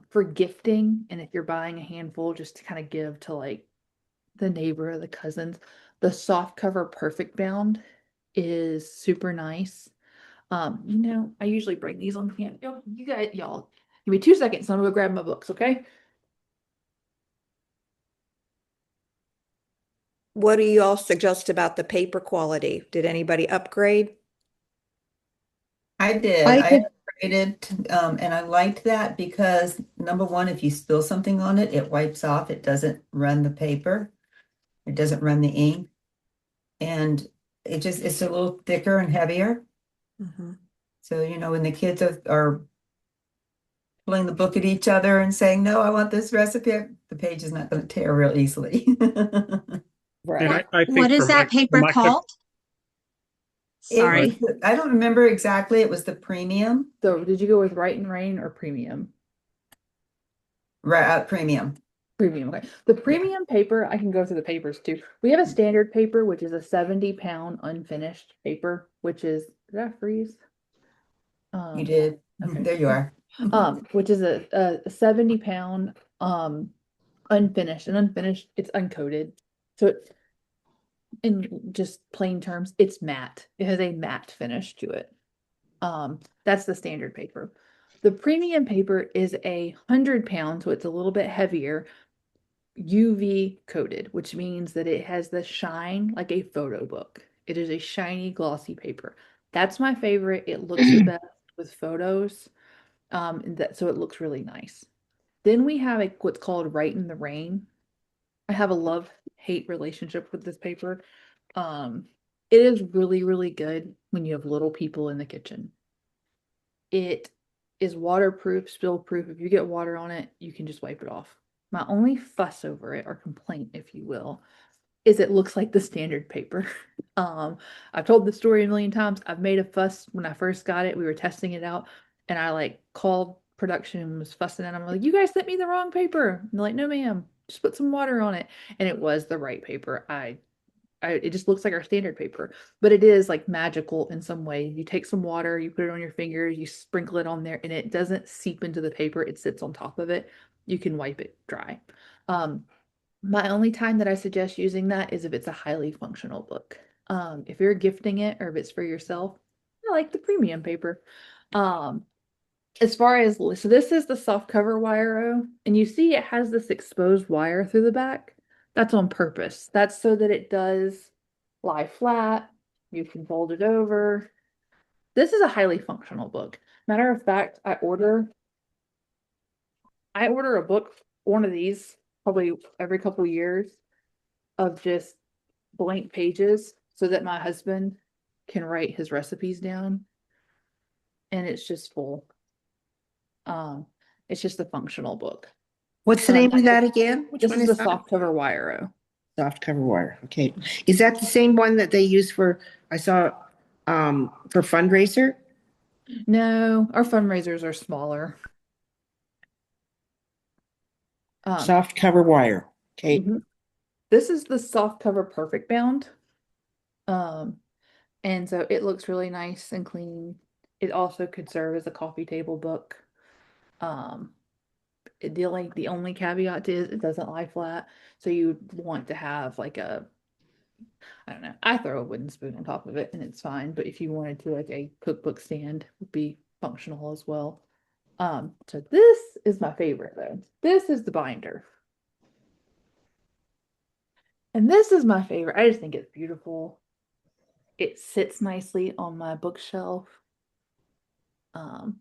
For gifting, and if you're buying a handful just to kind of give to like the neighbor or the cousins, the soft cover perfect bound is super nice. I usually bring these on hand. You guys, y'all, give me 2 seconds. I'm gonna go grab my books, okay? What do you all suggest about the paper quality? Did anybody upgrade? I did. I I did. upgraded, and I liked that because number one, if you spill something on it, it wipes off. It doesn't run the paper. It doesn't run the ink. And it's a little thicker and heavier. Mhm. So, when the kids are pulling the book at each other and saying, no, I want this recipe, the page is not going to tear real easily. And Right. I What think is that for paper my cook, called? It was, Sorry. I don't remember exactly. It was the premium, So did you go with Right and Rain or premium? right, premium. Premium, okay. The Yeah. premium paper, I can go through the papers too. We have a standard paper, which is a 70-pound unfinished paper, which did that freeze? You did. Okay. There you are. Which is a 70-pound unfinished, and unfinished, it's uncoated. So it, in just plain terms, it's matte. It has a matte finish to it. That's the standard paper. The premium paper is 100 pounds, so it's a little bit heavier, UV coated, which means that it has the shine like a photo book. It is a shiny, glossy paper. That's my favorite. It looks the best with photos. And so it looks really nice. Then we have what's called Right in the Rain. I have a love-hate relationship with this paper. Um, it is really, really good when you have little people in the kitchen. It is waterproof, spill proof. If you get water on it, you can just wipe it off. My only fuss over it, or complaint, if you will, is it looks like the standard paper. I've told the story a million times. I've made a fuss when I first got it. We were testing it out, and I like called production and was fussing at them. I'm like, "You guys sent me the wrong paper." And they're like, "No, ma'am, just put some water on it." And it was the right paper. It just looks like our standard paper, but it is like magical in some way. You take some water, you put it on your fingers, you sprinkle it on there, and it doesn't seep into the paper. It sits on top of it. You can wipe it dry. Um, my only time that I suggest using that is if it's a highly functional book. If you're gifting it or if it's for yourself, I like the premium paper. Um, as far as, so this is the soft cover wire, and you see it has this exposed wire through the back. That's on purpose. That's so that it does lie flat. You can fold it over. This is a highly functional book. Matter of fact, I order a book, one of these, probably every couple years, of just blank pages so that my husband can write his recipes down. And it's just full. Um, it's just a functional book. What's the name of that again? Which This one is the is that? soft cover wire. Soft cover wire. Okay. Is that the same one that they use I saw, for fundraiser? No, our fundraisers are smaller. Soft cover wire. Okay. Mhm. This is the soft cover perfect bound. Um, and so it looks really nice and clean. It also could serve as a coffee table book. Um, the only caveat to is it doesn't lie flat. So you want to have like I don't know. I throw a wooden spoon on top of it and it's fine. But if you wanted to, like a cookbook stand would be functional as well. So this is my favorite though. This is the binder. And this is my favorite. I just think it's beautiful. It sits nicely on my bookshelf. Um,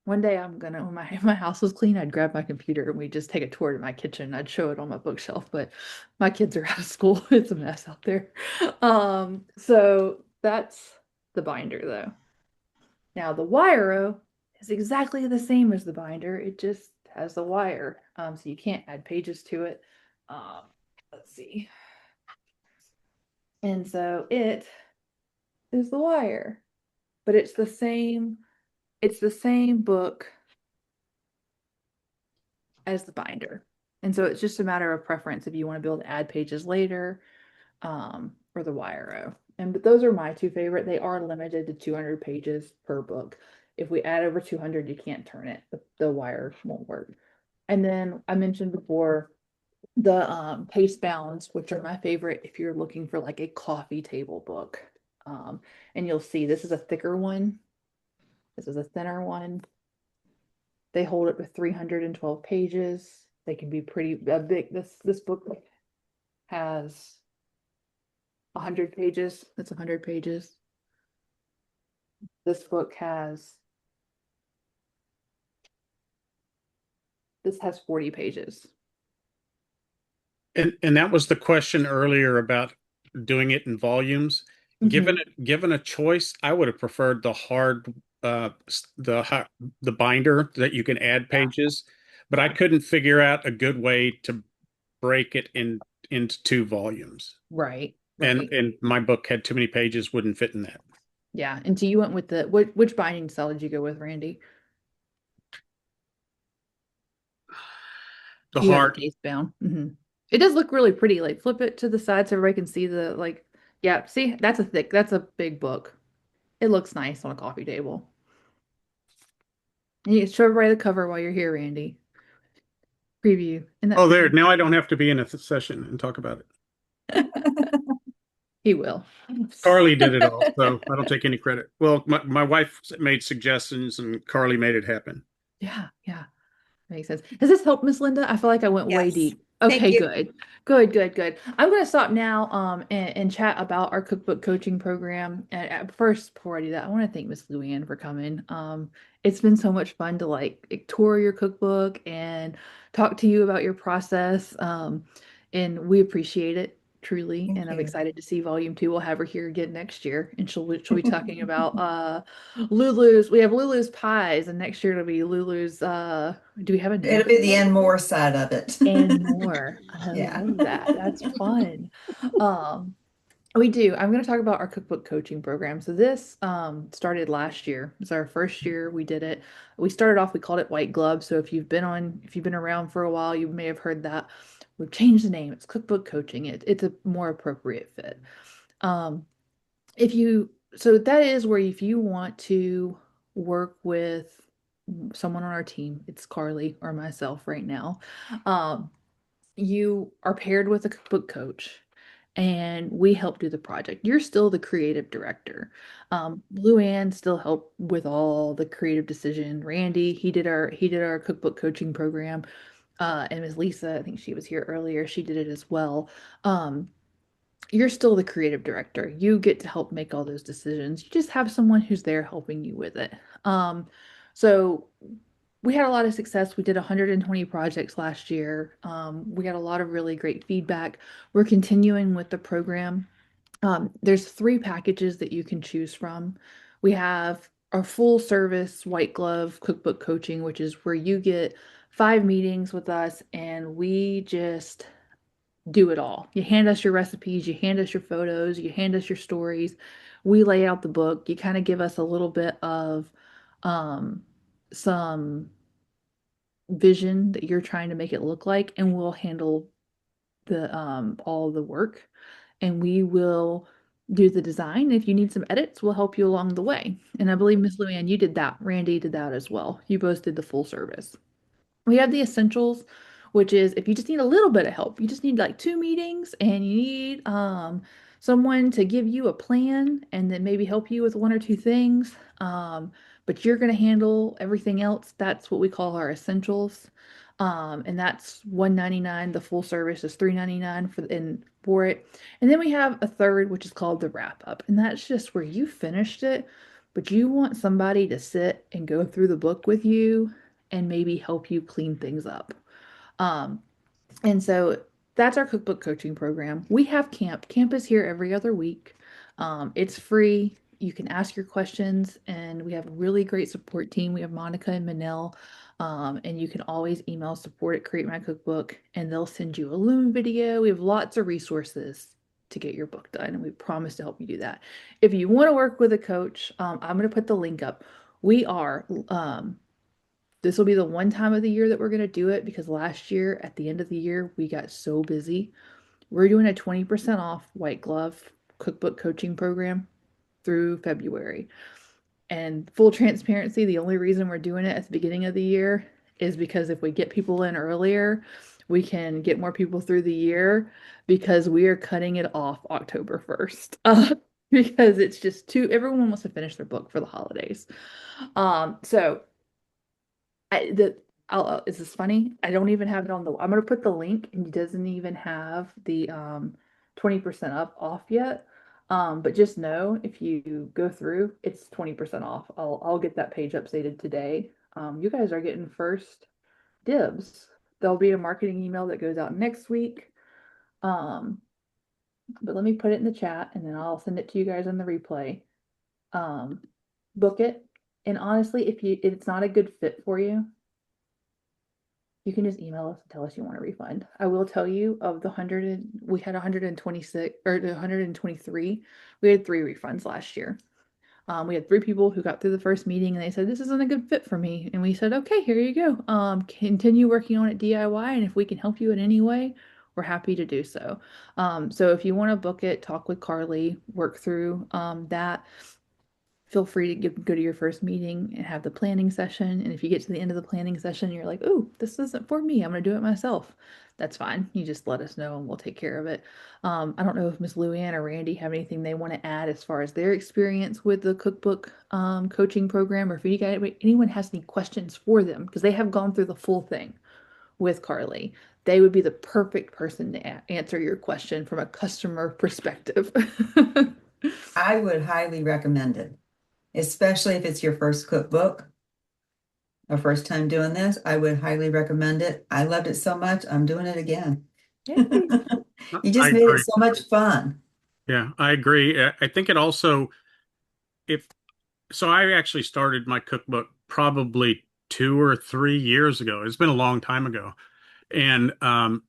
One day when my house was clean, I'd grab my computer and we'd just take a tour to my kitchen. I'd show it on my bookshelf, but my kids are out of school. It's a mess out there. So the binder though. Now the wire is exactly the same as the binder. It just has the wire. So you can't add pages to it. Um, let's see. And so it is the wire, but it's the same book as the binder. And so it's just a matter of preference if you want to be able to add pages later, or the Wire-O. And but those are my two favorite. They are limited to 200 pages per book. If we add over 200, you can't turn it. The wire won't work. And then I mentioned before the paste bounds, which are my favorite if you're looking for like a coffee table book. And you'll see this is a thicker one. This is a thinner one. They hold up to 312 pages. They can be pretty big. This book has 100 pages. That's 100 pages. This book has this has 40 pages. And that was the question earlier about doing it in volumes. Given given a choice, I would have preferred the hard the binder that you can add Yeah. pages, but I couldn't figure out a good way to break it into two volumes. Right, And right. and my book had too many pages, wouldn't fit in that. Yeah. And so you went with the which binding style did you go with, Randy? The You have the hard. case bound. It does look really pretty. Like flip it to the side so everybody can see the like. Yeah, see, that's a big book. It looks nice on a coffee table. And you can show everybody the cover while you're here, Randy. Preview. Isn't that Oh, there. pretty? Now I don't have to be in a session and talk about it. He will. Carly did it all, so I don't take any credit. Well, my wife made suggestions and Carly made it happen. Yeah, yeah. Makes sense. Does this help, Miss Linda? I feel like I went way Yes. deep. Thank Okay, you. good. Good, good, good. I'm going to stop now and chat about our cookbook coaching program. And at first, before I do that, I want to thank Miss LuAnn for coming. It's been so much fun to like tour your cookbook and talk to you about your process. And we appreciate it truly. Thank And I'm you. excited to see volume two. We'll have her here again next year, and she'll be talking about Lulu's. We have Lulu's pies, and next year it'll be Lulu's do we have a name It'll for be the the book? and more side of it. And more. I Yeah. love that. That's fun. Um, we do. I'm going to talk about our cookbook coaching program. So this started last year. It's our first year we did it. We started off, we called it White Glove. So if you've been around for a while, you may have heard that. We've changed the name. It's cookbook coaching. It's a more appropriate fit. Um, if you so that is where if you want to work with someone on our team, it's Carly or myself right now. Um, you are paired with a book coach and we help do the project. You're still the creative director. LuAnn still helped with all the creative decision. Randy, he did our cookbook coaching program. And Ms. Lisa, I think she was here earlier, she did it as well. Um, you're still the creative director. You get to help make all those decisions. You just have someone who's there helping you with it. So we had a lot of success. We did 120 projects last year. We got a lot of really great feedback. We're continuing with the program. There's three packages that you can choose from. We have our full service white glove cookbook coaching, which is where you get 5 meetings with us and we just do it all. You hand us your recipes, you hand us your photos, you hand us your stories. We lay out the book. You kind of give us a little bit of um, some vision that you're trying to make it look like, and we'll handle the all the work, and we will do the design. If you need some edits, we'll help you along the way. And I believe Miss LuAnn, you did that. Randy did that as well. You both did the full service. We have the essentials, which is if you just need a little bit of help, you just need like 2 meetings and you need someone to give you a plan and then maybe help you with one or two things. But you're going to handle everything else. That's what we call our essentials. And that's 199. The full service is 399 for it. And then we have a third, which is called the wrap up. And that's just where you finished it, but you want somebody to sit and go through the book with you and maybe help you clean things up. Um, and so that's our cookbook coaching program. We have camp. Camp is here every other week. It's free. you can ask your questions, and we have a really great support team. We have Monica and Manel, and you can always email support at Create My Cookbook, and they'll send you a Loom video. We have lots of resources to get your book done, and we promise to help you do that. If you want to work with a coach, I'm going to put the link up. We are, this will be the one time of the year that we're going to do it because last year at the end of the year, we got so busy. We're doing a 20% off white glove cookbook coaching program through February. And full transparency, the only reason we're doing it at the beginning of the year is because if we get people in earlier, we can get more people through the year because we are cutting it off October 1st. Because it's just everyone wants to finish their book for the holidays. So I the is this funny? I don't even have it on I'm gonna put the link and it doesn't even have the 20% up off yet. But just know if you go through, it's 20% off. I'll get that page updated today. You guys are getting first dibs. There'll be a marketing email that goes out next week. But let me put it in the chat and then I'll send it to you guys on the replay. Book it. And honestly, if it's not a good fit for you, you can just email us and tell us you want a refund. I will tell you of the 100, we had 126 or the 123, we had 3 refunds last year. We had 3 people who got through the first meeting and they said, this isn't a good fit for me. And we said, okay, here you go. Continue working on it DIY. And if we can help you in any way, we're happy to do so. So if you want to book it, talk with Carly, work through that. Feel free to go to your first meeting and have the planning session. And if you get to the end of the planning session, you're like, oh, this isn't for me. I'm going to do it myself. That's fine. You just let us know and we'll take care of it. I don't know if Miss LuAnn or Randy have anything they want to add as far as their experience with the cookbook coaching program, or if anyone has any questions for them, because they have gone through the full thing with Carly. They would be the perfect person to answer your question from a customer perspective. I would highly recommend it, especially if it's your first cookbook or first time doing this. I would highly recommend it. I loved it so much, I'm doing it again. Yay. You I just made it agree. so much fun. Yeah, I agree. I think it also, if so, I actually started my cookbook probably 2 or 3 years ago. It's been a long time ago. And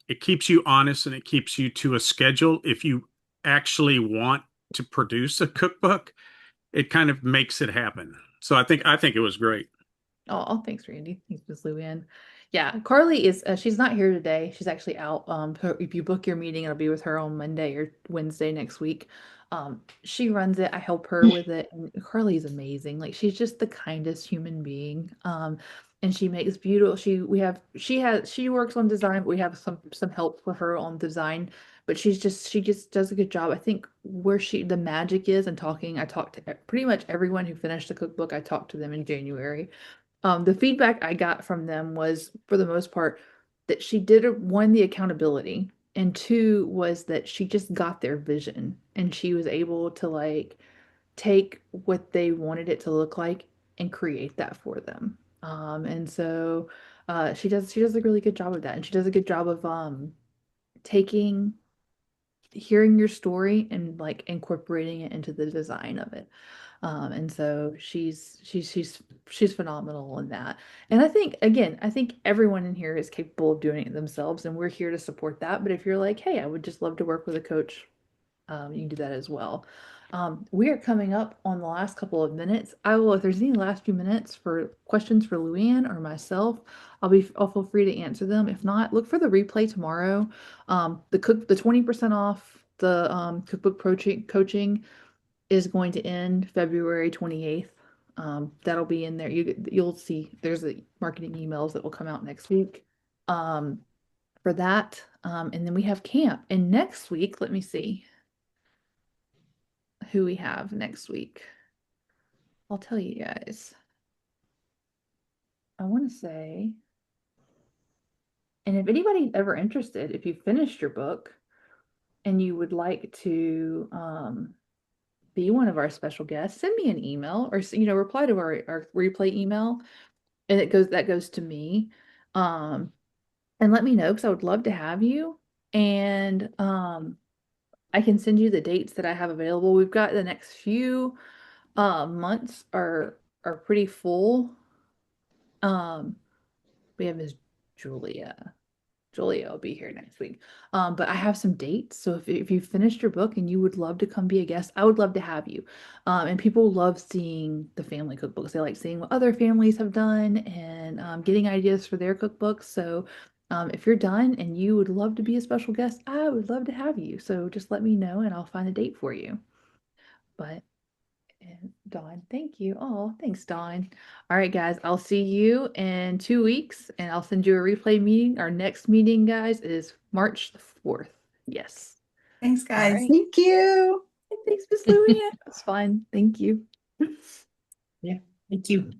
it keeps you honest and it keeps you to a schedule. If you actually want to produce a cookbook, it kind of makes it happen. So I think it was great. Oh, thanks, Randy. Thanks, Miss Luann. Yeah, Carly is she's not here today. She's actually out. If you book your meeting, it'll be with her on Monday or Wednesday next week. She runs it. I help her with it. And Carly's amazing. Like she's just the kindest human being. And she makes beautiful. She works on design, but we have some help for her on design. But she just does a good job. I think where the magic is and talking. I talked to pretty much everyone who finished the cookbook. I talked to them in January. The feedback I got from them was, for the most part, that she did one, the accountability, and two was that she just got their vision and she was able to like take what they wanted it to look like and create that for them. And so she does a really good job of that, and she does a good job of taking hearing your story and like incorporating it into the design of it. And so she's phenomenal in that. And I think again, I think everyone in here is capable of doing it themselves, and we're here to support that. But if you're like, hey, I would just love to work with a coach, you can do that as well. We are coming up on the last couple of minutes. If there's any last few minutes for questions for LuAnn or myself, I'll feel free to answer them. If not, look for the replay tomorrow. The 20% off the cookbook coaching is going to end February 28th. That'll be in there. You'll see there's the marketing emails that will come out next week for that. And then we have camp. And next week, let me see who we have next week. I'll tell you guys. I want to say, and if anybody's ever interested, if you finished your book and you would like to be one of our special guests, send me an email or reply to our replay email, and that goes to me. And let me know because I would love to have you. And I can send you the dates that I have available. We've got the next few Months are pretty full. We have Miss Julia. Julia will be here next week. But I have some dates. So if you finished your book and you would love to come be a guest, I would love to have you. And people love seeing the family cookbooks. They like seeing what other families have done and getting ideas for their cookbooks. So if you're done and you would love to be a special guest, I would love to have you. So just let me know and I'll find a date for you. But and Dawn, thank you. Oh, thanks, Dawn. All right, guys, I'll see you in 2 weeks and I'll send you a replay meeting. Our next meeting, guys, is March the 4th. Yes. Thanks, All guys. right. Thank you. Thanks, Miss Louie. It was fun. Thank you. Yeah, thank you.